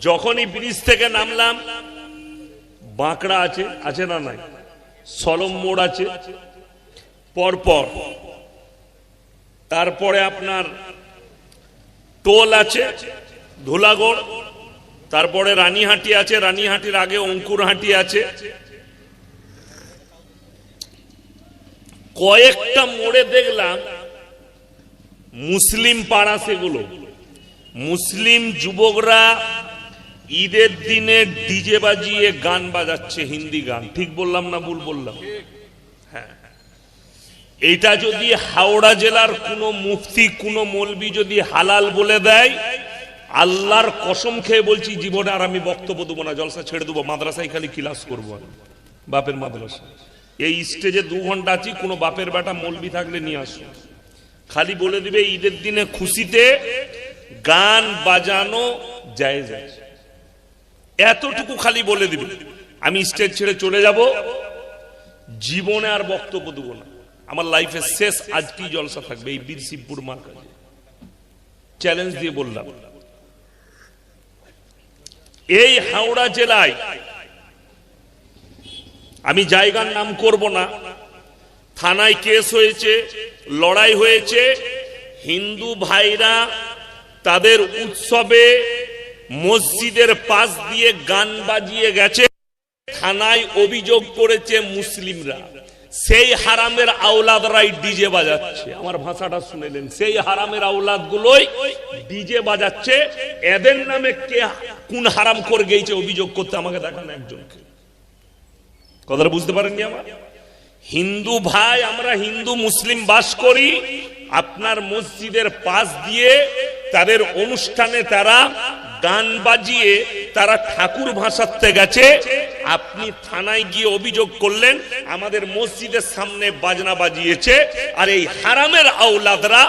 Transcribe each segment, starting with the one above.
যখনই ব্রিজ থেকে নামলাম, বাঁকড়া আছে, আছে না নাই, সলম মোড় আছে পরপর, তারপরে আপনার টোল আছে ধুলাগড়, তারপরে রানীহাটি আছে, রানীহাটির আগে অঙ্কুরহাটি আছে, কয়েকটা মোড়ে দেখলাম মুসলিম পাড়া। সেগুলো মুসলিম যুবকরা ঈদের দিনে ডিজে বাজিয়ে গান বাজাচ্ছে, হিন্দি গান। ঠিক বললাম না ভুল বললাম? হ্যাঁ, এটা যদি হাওড়া জেলার কোন মুফতি কোন মৌলবি যদি হালাল বলে দেয়, আল্লাহর কসম খেয়ে বলছি জীবনে আর আমি বক্তব্য দেবো না, জলসা ছেড়ে দেবো, মাদ্রাসায় খালি ক্লাস করবো। বাপের মাদ্রাসা, এই স্টেজে 2 ঘন্টা আছি, কোনো বাপের বেটা মৌলবি থাকলে নিয়ে আসো, খালি বলে দিবে ঈদের দিনে খুশিতে গান বাজানো জায়েজ আছে, এতটুকু খালি বলে দিবে। আমি স্টেজ ছেড়ে চলে যাব, জীবনে আর বক্তব্য দেবো না, আমার লাইফের শেষ আজকেই জলসা থাকবে এই বীর শিবপুর মার কাছে, চ্যালেঞ্জ দিয়ে বললাম। এই হাওড়া জেলায় আমি জায়গার নাম করব না, থানায় কেস হয়েছে, লড়াই হয়েছে, হিন্দু ভাইরা তাদের উৎসবে মসজিদের পাশ দিয়ে গান বাজিয়ে গেছে, থানায় অভিযোগ করেছে মুসলিমরা, সেই হারামের আওলাদরাই ডিজে বাজাচ্ছে। আমার ভাষাটা শুনেলেন, সেই হারামের আওলাদ গুলোই ডিজে বাজাচ্ছে। এদের নামে কে কোন হারাম করে গেছে অভিযোগ করতে, আমাকে দেখান একজনকে। কথাটা বুঝতে পারেননি? আমার হিন্দু ভাই, আমরা হিন্দু মুসলিম বাস করি, আপনার মসজিদের পাশ দিয়ে তাদের অনুষ্ঠানে তারা গান বাজিয়ে তারা ঠাকুর ভাসাতে গেছে, আপনি থানায় গিয়ে অভিযোগ করলেন আমাদের মসজিদের সামনে বাজনা বাজিয়েছে, আর এই হারামের আওলাদরা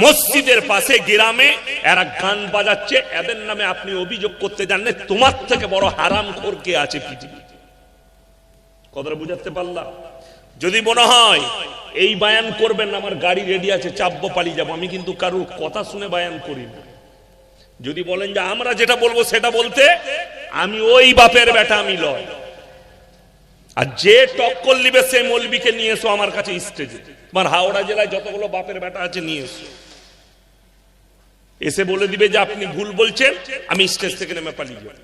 মসজিদের পাশে গ্রামে এরা গান বাজাচ্ছে, এদের নামে আপনি অভিযোগ করতে জানলে তোমার থেকে বড় হারামখোর কে আছে পৃথিবী? কথাটা বুঝাতে পারলাম? যদি মনে হয় এই বায়ান করবেন, আমার গাড়ি রেডি আছে, চাপবো, পালিয়ে যাবো, আমি কিন্তু কারোর কথা শুনে বায়ান করি না। যদি বলেন যে আমরা যেটা বলবো সেটা বলতে, আমি ওই বাপের বেটা, আমি লয়। আর যে টক্কর নিবে সেই মৌলবীকে নিয়ে এসো আমার কাছে স্টেজে, তোমার হাওড়া জেলায় যতগুলো বাপের বেটা আছে নিয়ে এসো, এসে বলে দিবে যে আপনি ভুল বলছেন, আমি স্টেজ থেকে নেমে পালিয়ে যাব,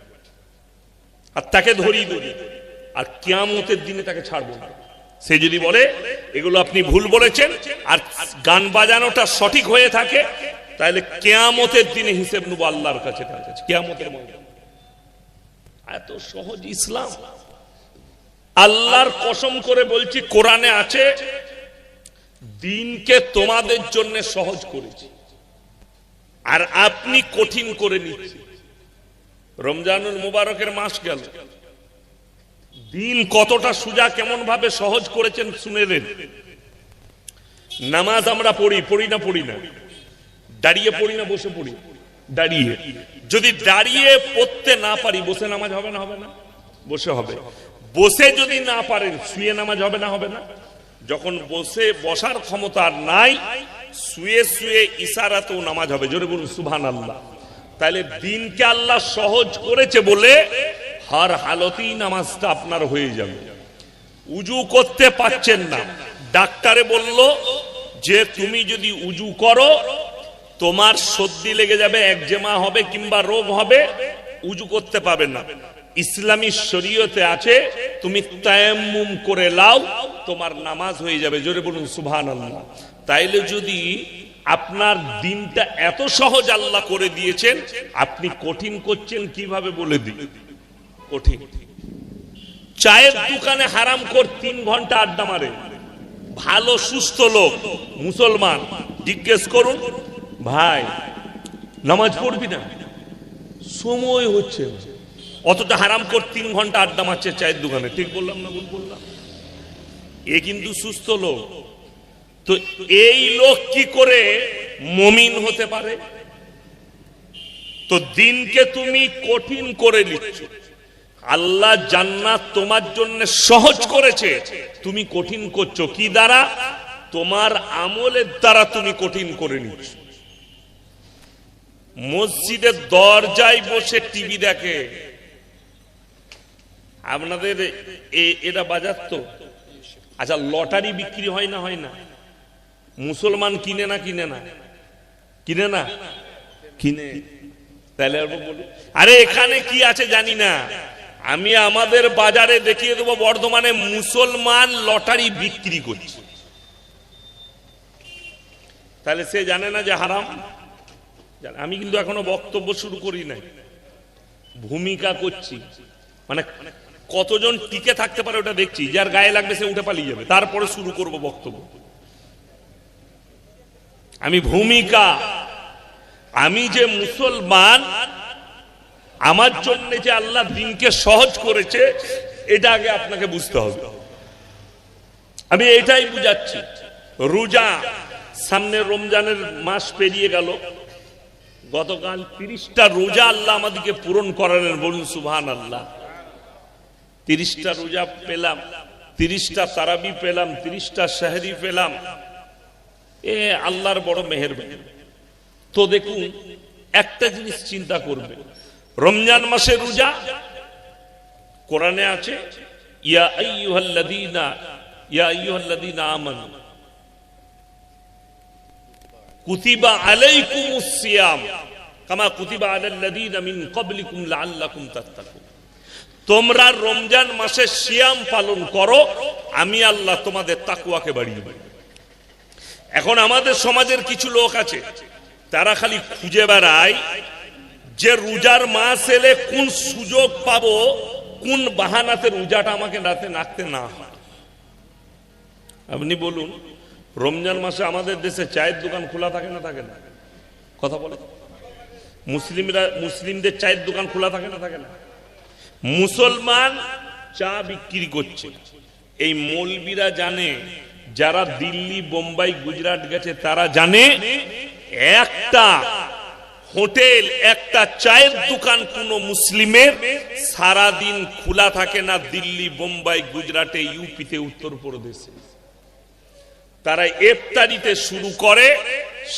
আর তাকে ধরিয়ে দেবে, আর কিয়ামতের দিনে তাকে ছাড়বো না। সে যদি বলে এগুলো আপনি ভুল বলেছেন আর গান বাজানোটা সঠিক হয়ে থাকে, তাহলে কিয়ামতের দিনে হিসেব নেবো আল্লাহর কাছে, কিয়ামতের ময়দানে। এত সহজ ইসলাম। আল্লাহর কসম করে বলছি, কোরআনে আছে দিনকে তোমাদের জন্য সহজ করেছি, আর আপনি কঠিন করে নিচ্ছেন। রমজানুল মুবারকের মাস গেল, দিন কতটা সোজা কেমন ভাবে সহজ করেছেন শুনেলেন। নামাজ আমরা পড়ি না, দাঁড়িয়ে পড়ি না বসে পড়ি? দাঁড়িয়ে। যদি দাঁড়িয়ে পড়তে না পারি, বসে নামাজ হবে না? হবে না? বসে হবে। বসে যদি না পারেন, শুয়ে নামাজ হবে না? হবে না? যখন বসার ক্ষমতা আর নাই, শুয়ে শুয়ে ইশারাতেও নামাজ হবে। জোরে বলুন সুবহানাল্লাহ। তাহলে দিনকে আল্লাহ সহজ করেছে বলে হর হালতেই নামাজটা আপনার হয়ে যাবে। উজু করতে পারছেন না, ডাক্তারে বলল যে তুমি যদি উজু করো তোমার সর্দি লেগে যাবে, একজেমা হবে কিংবা রোগ হবে, উজু করতে পারবে না। ইসলামী শরীয়তে আছে তুমি তায়াম্মুম করে লাও, তোমার নামাজ হয়ে যাবে। জোরে বলুন সুবহানাল্লাহ। তাইলে যদি আপনার দিনটা এত সহজ আল্লাহ করে দিয়েছেন, আপনি কঠিন করছেন কিভাবে বলে দিন? কঠিন। চায়ের দোকানে হারামখোর 3 ঘন্টা আড্ডা মারে, ভালো সুস্থ লোক মুসলমান, জিজ্ঞেস করুন ভাই নামাজ পড়বি না? সময় হচ্ছে, অতটা হারামখোর 3 ঘন্টা আড্ডা মারছে চায়ের দোকানে। ঠিক বললাম না ভুল বললাম? এ কিন্তু সুস্থ লোক। তো এই লোক কি করে মুমিন হতে পারে? তো দিনকে তুমি কঠিন করে নিচ্ছ। আল্লাহ জান্নাত তোমার জন্য সহজ করেছে, তুমি কঠিন করছো কি দ্বারা? তোমার আমলের দ্বারা তুমি কঠিন করে নিচ্ছ। মসজিদের দরজায় বসে টিভি দেখে। আপনাদের এটা বাজার তো। আচ্ছা, লটারি বিক্রি হয় না? হয় না? মুসলমান কিনে না? কিনে না? কিনে না? কিনে। তাহলে বলি, আরে এখানে কি আছে জানি না, আমি আমাদের বাজারে দেখিয়ে দেবো বর্ধমানে মুসলমান লটারি বিক্রি করছে। তাহলে সে জানে না যে হারাম? আমি কিন্তু এখনো বক্তব্য শুরু করি নাই, ভূমিকা করছি। মানে কতজন টিকে থাকতে পারে ওটা দেখছি, যার গায়ে লাগবে সে উঠে পালিয়ে যাবে, তারপরে শুরু করব বক্তব্য। আমি ভূমিকা, আমি যে মুসলমান, আমার জন্য যে আল্লাহ দিনকে সহজ করেছে, এটা আগে আপনাকে বুঝতে হবে। আমি এটাই বুঝাচ্ছি। রোজা সামনে, রমজানের মাস পেরিয়ে গেল, গতকাল 30টা রোজা আল্লাহ আমাদেরকে পূরণ করালেন, বলুন সুবহানাল্লাহ। 30টা রোজা পেলাম, 30টা তারাবি পেলাম, 30টা সেহরি পেলাম। এ আল্লাহর বড় মেহেরবানি। তো দেখুন, একটা জিনিস চিন্তা করবে, রমজান মাসে রোজা, কোরআনে আছে ইয়া আইয়ুহাল্লাযীনা আমানু কুতিবা আলাইকুমুস সিয়াম কামা কুতিবা আলাল্লাযীনা মিন ক্বাবলিকুম লাআল্লাকুম তাত্তাকুন। তোমরা রমজান মাসে সিয়াম পালন করো, আমি আল্লাহ তোমাদের তাকওয়াকে বাড়িয়ে দেব। এখন আমাদের সমাজের কিছু লোক আছে, তারা খালি খুঁজে বেড়ায় যে রোজার মাস এলে কোন সুযোগ পাবো, কোন বাহানাতে রোজাটা আমাকে রাতে রাখতে না হয়। আপনি বলুন, রমজান মাসে আমাদের দেশে চায়ের দোকান খোলা থাকে না? থাকে না? কথা বলে। মুসলিমদের চায়ের দোকান খোলা থাকে না? থাকে না? মুসলমান চা বিক্রি করছে। এই মৌলবীরা জানে, যারা দিল্লি, বোম্বাই, গুজরাট গেছে তারা জানে, একটা হোটেল, একটা চায়ের দোকান কোন মুসলিমের সারাদিন খোলা থাকে না। দিল্লি, বোম্বাই, গুজরাটে, ইউপিতে, উত্তরপ্রদেশে তারা ইফতারিতে শুরু করে,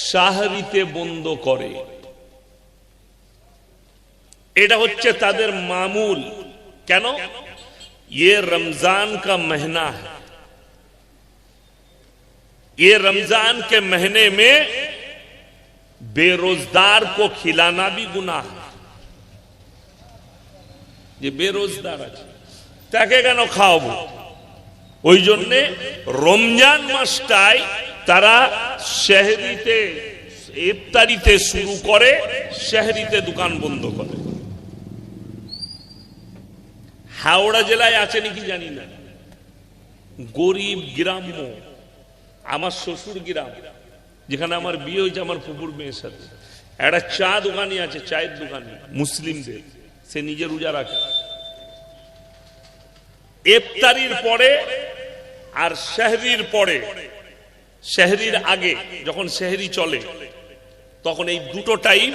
সাহরিতে বন্ধ করে। এটা হচ্ছে তাদের মামুল। কেন? ये रमजान का महीना है, ये रमजान के महीने में बेरोजगार को खिलाना भी गुनाह है। যে বেরোজগার আছে তাকে কেন খাওয়াবো? ওই জন্যে রমজান মাসটাই তারা সেহরিতে, ইফতারিতে শুরু করে, সেহরিতে দোকান বন্ধ করে। হাওড়া জেলায় আছে নাকি জানি না, গরিব গ্রাম্য, আমার শ্বশুর গ্রাম যেখানে আমার বিয়ে হয়েছে আমার ফুপুর মেয়ের সাথে, একটা চা দোকানি আছে, চায়ের দোকানি মুসলিমদের, সে নিজে রোজা রাখে। ইফতারির পরে আর সেহরির পরে, সেহরির আগে যখন সেহরি চলে, তখন এই দুটো টাইম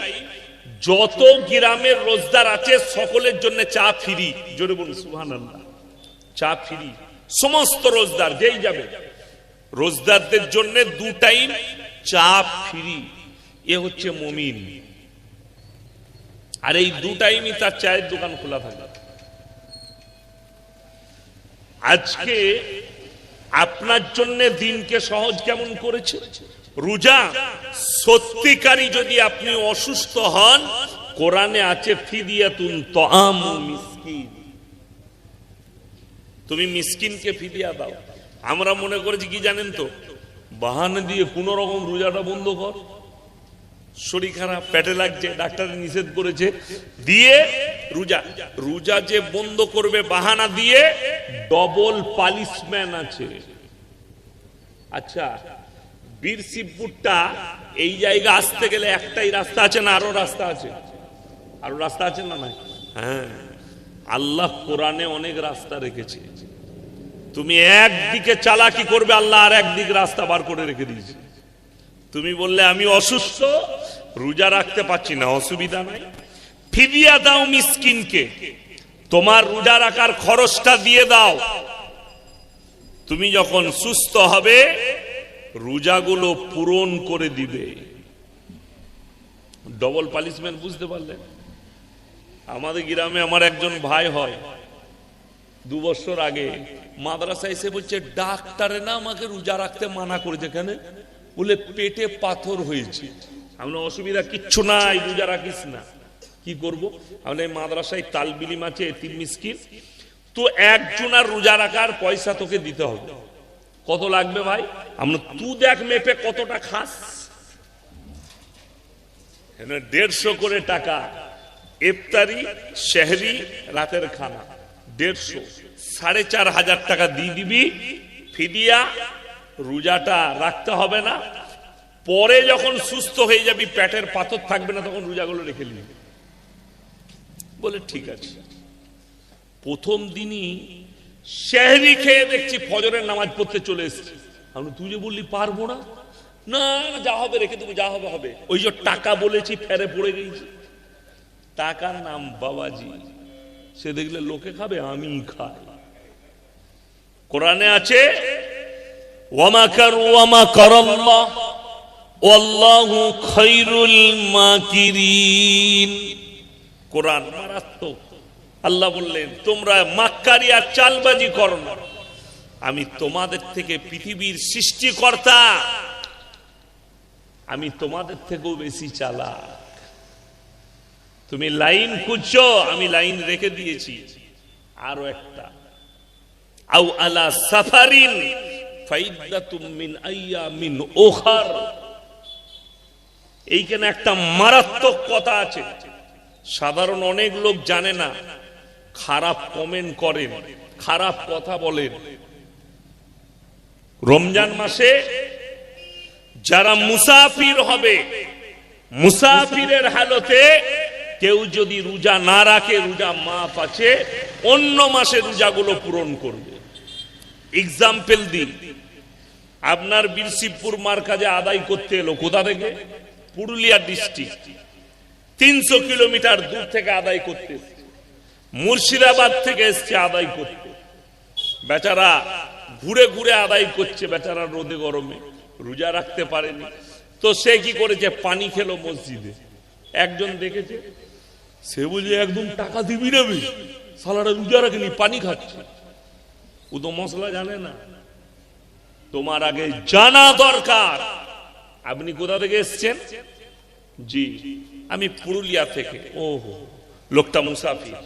যত গ্রামের রোজদার আছে সকলের জন্য চা ফ্রি। জোরে বলুন সুবহানাল্লাহ। চা ফ্রি, সমস্ত রোজদার যেই যাবে, রোজদারদের জন্য 2 টাইম চা ফ্রি। এ হচ্ছে মুমিন। আর এই 2 টাইমই তার চায়ের দোকান খোলা থাকে। আজকে আপনার জন্য দিনকে সহজ কেমন করেছে রোজা। সত্যিকারী যদি আপনি অসুস্থ হন, কোরআনে আছে ফিদিয়াতুন তাআমু মিসকিন, তুমি মিসকিনকে ফিদিয়া দাও। আমরা মনে করেছি কি জানেন তো, বাহানা দিয়ে কোন রকম রোজাটা বন্ধ কর, শরীর খারাপ, পেটে লাগছে, ডাক্তার নিষেধ করেছে, দিয়ে রোজা। রোজা যে বন্ধ করবে বাহানা দিয়ে, ডবল পানিশমেন্ট আছে। আচ্ছা, বীর শিবপুরটা এই জায়গা আসতে গেলে একটাই রাস্তা আছে না আরো রাস্তা আছে? আরো রাস্তা আছে না? নাই? হ্যাঁ, আল্লাহ কোরআনে অনেক রাস্তা রেখেছে। তুমি একদিকে চালাকি করবে, আল্লাহ আর একদিক রাস্তা বার করে রেখে দিয়েছে। তুমি বললে আমি অসুস্থ, রোজা রাখতে পারছি না, অসুবিধা নাই, ফিদিয়া দাও মিসকিনকে, তোমার রোজা রাখার খরচটা দিয়ে দাও। তুমি যখন সুস্থ হবে রোজাগুলো পূরণ করে দিবে। ডবল পানিশমেন্ট, বুঝতে পারলেন? আমাদের গ্রামে আমার একজন ভাই হয়, 2 বছর আগে মাদ্রাসা এসে বলছে ডাক্তারে না আমাকে রোজা রাখতে মানা করেছে। কেন? বলে পেটে পাথর হয়েছে। আমি অসুবিধা কিচ্ছু নাই, রোজা রাখিস না। কি করব? আমি মাদ্রাসায় তালবিলিম আছে, এতিম মিসকিন, তো একজনের রোজা রাখার পয়সা তোকে দিতে হবে। কত লাগবে ভাই? আমরা তুই দেখ মেপে কতটা খাস। 150 করে টাকা, ইফতারি, সেহরি, রাতের খানা 150, 4,500 টাকা দিয়ে দিবি ফিদিয়া। রোজাটা রাখতে হবে না, পরে যখন সুস্থ হয়ে যাবি, পেটের পাথর থাকবে না, তখন রোজাগুলো রেখে নিবি। বলে ঠিক আছে। প্রথম দিনই সেহরি খেয়ে দেখছি ফজরের নামাজ পড়তে চলে এসেছি। আমি, তুই যে বললি পারবো না। না যা হবে রেখে দেবো, যা হবে হবে। ওই যে টাকা বলেছি ফেরে পড়ে গেছি। টাকার নাম বাবাজি, সে দেখলে লোকে খাবে, আমি খাই। কোরআনে আছে ওয়ামাকারু ওয়ামাকারাল্লাহ ওয়াল্লাহু খায়রুল মাকিরিন। কোরআন মারাত্মক। আল্লাহ বললেন তোমরা মাক্কারি আর চালবাজি করো না, আমি তোমাদের থেকে পৃথিবীর সৃষ্টিকর্তা, আমি তোমাদের থেকেও বেশি চালাক। তুমি লাইন খুঁজছো, আমি লাইন রেখে দিয়েছি। আরো একটা, আও আলা সাফারিন ফাইদাতুম মিন আইয়ামিন উখার। এইখানে একটা মারাত্মক কথা আছে, সাধারণ অনেক লোক জানে না, খারাপ কমেন্ট করেন, খারাপ কথা বলেন। রমজান মাসে যারা মুসাফির হবে, মুসাফিরের হালতে কেউ যদি রোজা না রাখে, রোজা মাফ আছে, অন্য মাসে রোজাগুলো পূরণ করবে। এক্সাম্পল দিই, আপনার বীরশিবপুর মার্কাজে আদায় করতে এলো, কোথা থেকে? পুরুলিয়া ডিস্ট্রিক্ট, 300 কিলোমিটার দূর থেকে আদায় করতে। মুর্শিদাবাদ থেকে এসছে আদায় করতে। বেচারা ঘুরে ঘুরে আদায় করছে, বেচারা রোদে গরমে রোজা রাখতে পারেনি। তো সে কি করেছে? পানি খেলো মসজিদে। একজন দেখেছে, সে বলছে একদম টাকা দিবি নেবে, সালাটা রোজা রাখেনি, পানি খাচ্ছে। ও তো মশলা জানে না। তোমার আগে জানা দরকার আপনি কোথা থেকে এসছেন। জি আমি পুরুলিয়া থেকে। ওহো, লোকটা মুসাফির,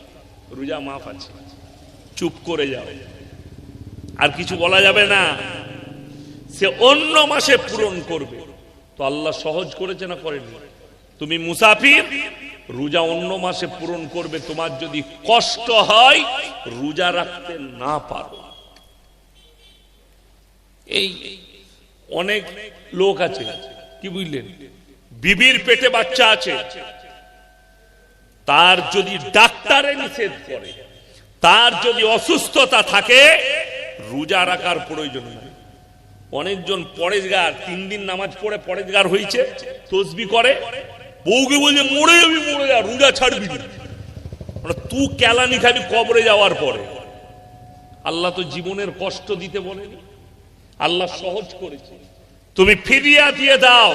রোজা মাফ আছে, চুপ করে যাও, আর কিছু বলা যাবে না। সে অন্য মাসে পূরণ করবে। তো আল্লাহ সহজ করেছে না করেনি? তুমি মুসাফির, রোজা অন্য মাসে পূরণ করবে। তোমার যদি কষ্ট হয়, রোজা রাখতে না পারো। এই অনেক লোক আছে, কি বুঝলেন, বিবির পেটে বাচ্চা আছে, তার যদি ডাক্তারে নিষেধ করে, তার যদি অসুস্থতা থাকে, রোজা রাখার প্রয়োজন নেই। অনেকজন পরেজগার, 3 দিন নামাজ পড়ে পরেজগার হয়েছে, তসবি করে, বউকে বলছে মরে যাবি, মরে যা, রোজা ছাড়বি না। তুই কেলানি খাবি কবরে যাওয়ার পরে। আল্লাহ তো জীবনের কষ্ট দিতে বলেনি, আল্লাহ সহজ করেছে। তুমি ফিদিয়া দিয়ে দাও,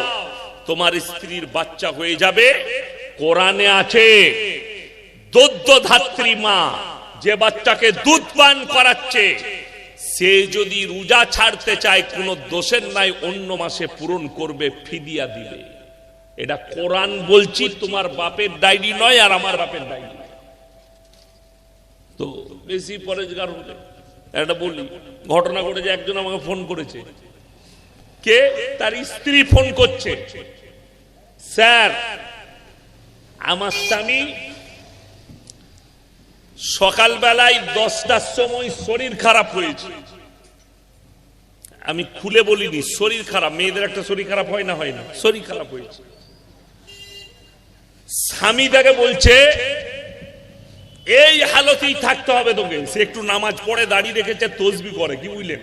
তোমার স্ত্রীর বাচ্চা হয়ে যাবে। কোরআনে আছে দদ্য ধাত্রী মা, যে বাচ্চাকে দুধ পান করাচ্ছে, সে যদি রোজা ছাড়তে চায়, কোনো দোষের নাই, অন্য মাসে পূরণ করবে, ফিদিয়া দিবে। এটা কোরআন বলছি, তোমার বাপের ডায়েরি নয়, আর আমার বাপের ডায়েরি। তো বেশি পরেজগার হলে একটা বলি, ঘটনা ঘটেছে, একজন আমাকে ফোন করেছে। কে? তার স্ত্রী ফোন করছে, স্যার আমার স্বামী সকালবেলায় 10টার সময় শরীর খারাপ হয়েছে। আমি খুলে বলিনি, শরীর খারাপ, মেয়েদের একটা শরীর খারাপ হয় না, হয় না, শরীর খারাপ হয়েছে। স্বামী তাকে বলছে এই হালতেই থাকতে হবে তোকে। সে একটু নামাজ পড়ে, দাঁড়িয়ে রেখেছে, তসবি করে, কি বুঝলেন,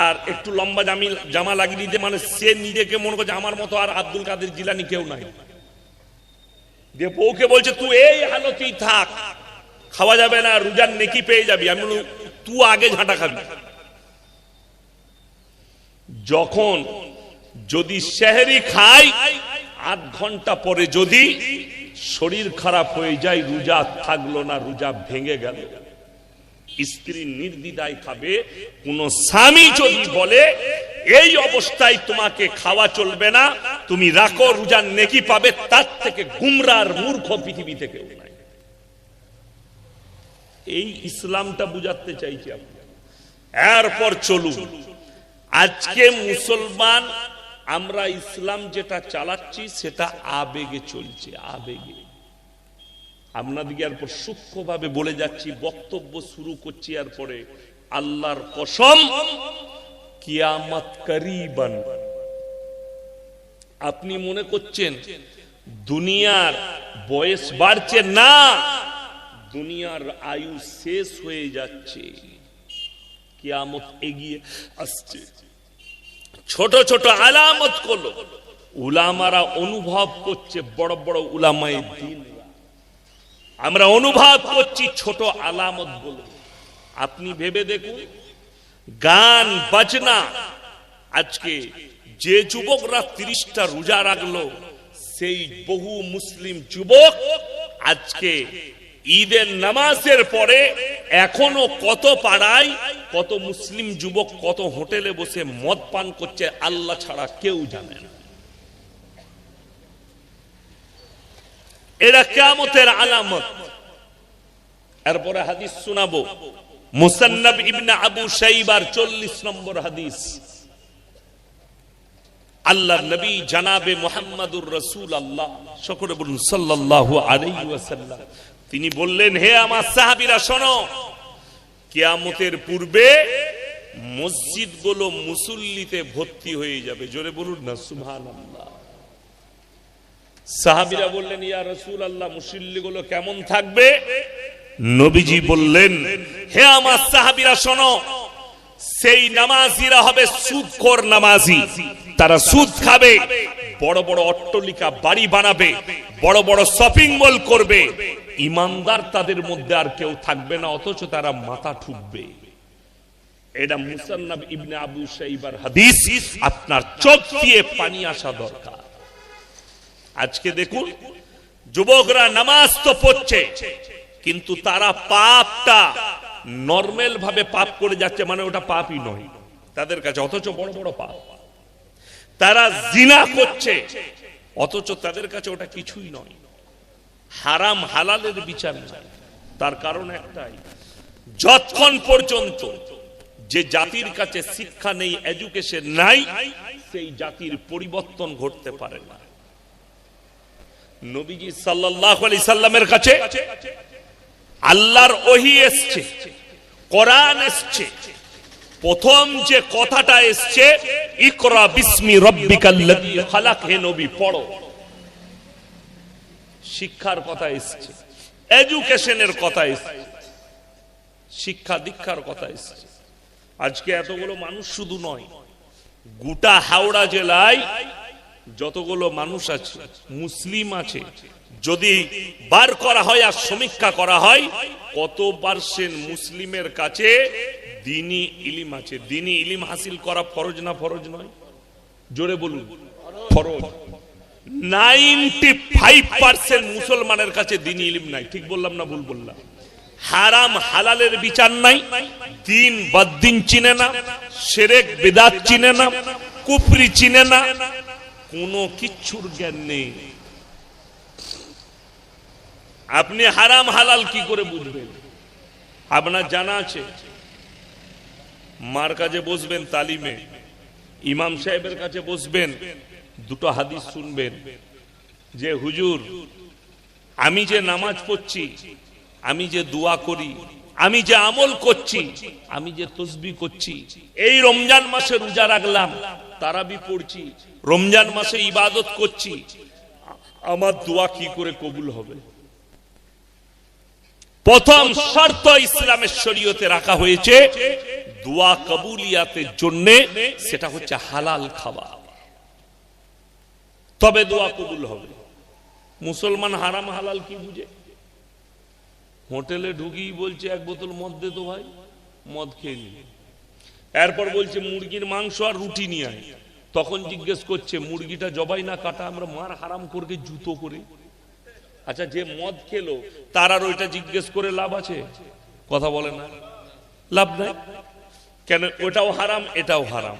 আর একটু লম্বা জামা লাগিয়ে দিতে, মানে সে নিজেকে মনে করছে আমার মতো আর আব্দুল কাদের জিলানি কেউ নাই। দিয়ে বউকে বলছে তুই এই হালতেই থাক, খাওয়া যাবে না, রোজার নেকি পেয়ে যাবি। আমি বলি তুই আগে ঝাঁটা খাবি। যখন যদি সেহরি খাই, 8 ঘন্টা পরে যদি শরীর খারাপ হয়ে যায়, রোজা থাকলো না, রোজা ভেঙে গেল। স্ত্রী নির্দ্বিধায় খাবে। কোন স্বামী যদি বলে এই অবস্থায় তোমাকে খাওয়া চলবে না, তুমি রাখো, রোজার নেকি পাবে, তার থেকে গুমরার মূর্খ পৃথিবীতে কেউ নাই। এই ইসলামটা বুঝাতে চাইছি আপনি। এরপর চলুন, আজকে মুসলমান আমরা ইসলাম যেটা চালাচ্ছি সেটা আবেগে চলছে, আবেগে। আপনাদিকে এরপর সূক্ষ্মভাবে বলে যাচ্ছি, বক্তব্য শুরু করছি। এরপরে আল্লাহর কসম, কিয়ামত করিবান। আপনি মনে করছেন দুনিয়ার বয়স বাড়ছে? না, দুনিয়ার আয়ু শেষ হয়ে যাচ্ছে, কিয়ামত এগিয়ে আসছে। ছোট ছোট আলামত গুলো উলামারা অনুভব করছে, বড় বড় উলামায়ে দ্বীন আমরা অনুভব করছি ছোট আলামত গুলো। আপনি ভেবে দেখুন, গান বাজনা, আজকে যে যুবকরা 30টা রোজা রাখলো, সেই বহু মুসলিম যুবক আজকে ঈদের নামাজের পরে এখনো কত পাড়ায়, কত মুসলিম যুবক কত হোটেলে বসে মদ পান করছে, আল্লাহ ছাড়া কেউ জানে না। এরা কিয়ামতের আলামত। এরপরে হাদিস শোনাবো, মুসান্নাব ইবনে আবু শাইবার 40 নম্বর হাদিস। আল্লাহর নবী জনাবে মুহাম্মদুর রাসূলুল্লাহ সকলে বলুন সাল্লাল্লাহু আলাইহি ওয়াসাল্লাম, তিনি বললেন, হে আমার সাহাবীরা শোনো, কিয়ামতের পূর্বে মসজিদগুলো মুসল্লিতে ভর্তি হয়ে যাবে। জোরে বলুন না সুবহানাল্লাহ। সাহাবীরা বললেন, ইয়া রাসূলুল্লাহ, মুসল্লিগুলো কেমন থাকবে? নবীজি বললেন, হে আমার সাহাবীরা শোনো, সেই নামাজিরা হবে সুদখোর নামাজি। তারা সুদ খাবে, বড় বড় অট্টালিকা বাড়ি বানাবে, বড় বড় শপিং মল করবে। ইমানদার তাদের মধ্যে আর কেউ থাকবে না, অথচ তারা মাথা ঠুকবে। এটা মুসান্নাব ইবনে আবু শাইবার হাদিস। আপনার চোখ দিয়ে পানি আসা দরকার। আজকে দেখুন, যুবকরা নামাজ তো পড়ছে, কিন্তু তারা পাপটা নরমাল ভাবে পাপ করে যাচ্ছে, মানে ওটা পাপই নয় তাদের কাছে, অথচ বড় বড় পাপ। তারা জিনা করছে, অথচ তাদের কাছে ওটা কিছুই নয়। হারাম হালালের বিচার নাই। তার কারণ একটাই, যতক্ষণ পর্যন্ত যে জাতির কাছে শিক্ষা নেই, এডুকেশন নাই, সেই জাতির পরিবর্তন ঘটতে পারে না। নবীজি সাল্লাল্লাহু আলাইহি সাল্লামের কাছে আল্লাহর ওহী এসেছে, কোরআন এসেছে। প্রথম যে কথাটা এসেছে, ইকরা বিসমি রাব্বিকাল্লাযী খালাক, হে নবী পড়ো। শিক্ষার কথা এসেছে, এডুকেশনের কথা এসেছে, শিক্ষা দীক্ষার কথা এসেছে। আজকে এতগুলো মানুষ শুধু নয়, গোটা হাওড়া জেলায় যতগুলো মানুষ আছে, মুসলিম আছে, যদি বার করা হয় আর সমীক্ষা করা হয়, কত পার্সেন্ট মুসলিমের কাছে দ্বীনি ইলম আছে? দ্বীনি ইলম হাসিল করা ফরজ না ফরজ নয়? জোরে বলুন, ফরজ। 95% মুসলমানের কাছে দ্বীনি ইলম নাই। ঠিক বললাম না ভুল বললাম? হারাম হালালের বিচার নাই, দিন বদ্দিন চিনে না, শিরক বিদআত চিনে না, কুফরি চিনে না, কোনো কিচ্ছুর জ্ঞান নেই। আপনি হারাম হালাল কি করে বুঝবেন? আপনার জানা আছে, মার কাছে বসবেন তালিমে, ইমাম সাহেবের কাছে বসবেন, দুটো হাদিস শুনবেন যে হুজুর, আমি যে নামাজ পড়ছি, আমি যে দোয়া করি, আমি যে আমল করছি, আমি যে তাসবিহ করছি, এই রমজান মাসে রোজা রাখলাম, তারাবি পড়ছি, রমজান মাসে ইবাদত করছি, আমার দোয়া কি করে কবুল হবে? প্রথম শর্ত ইসলামের শরীয়তে রাখা হয়েছে দোয়া কবুলিয়াতের জন্য, সেটা হচ্ছে হালাল খাওয়া, তবে দোয়া কবুল হবে। মুসলমান হারাম হালাল কি বুঝে? হোটেলে ঢুকিয়ে বলছে এক বোতল মদ দে তো ভাই, মদ খেয়ে নি। এরপর বলছে মুরগির মাংস আর রুটি নিয়ে আয়, তখন জিজ্ঞেস করছে মুরগিটা জবাই না কাটা, আমরা মার হারাম করে জুতো করে। আচ্ছা, যে মদ খেলো তার আর ওইটা জিজ্ঞেস করে লাভ আছে? কথা বলে না, লাভ নাই। কেন? ওটাও হারাম, এটাও হারাম।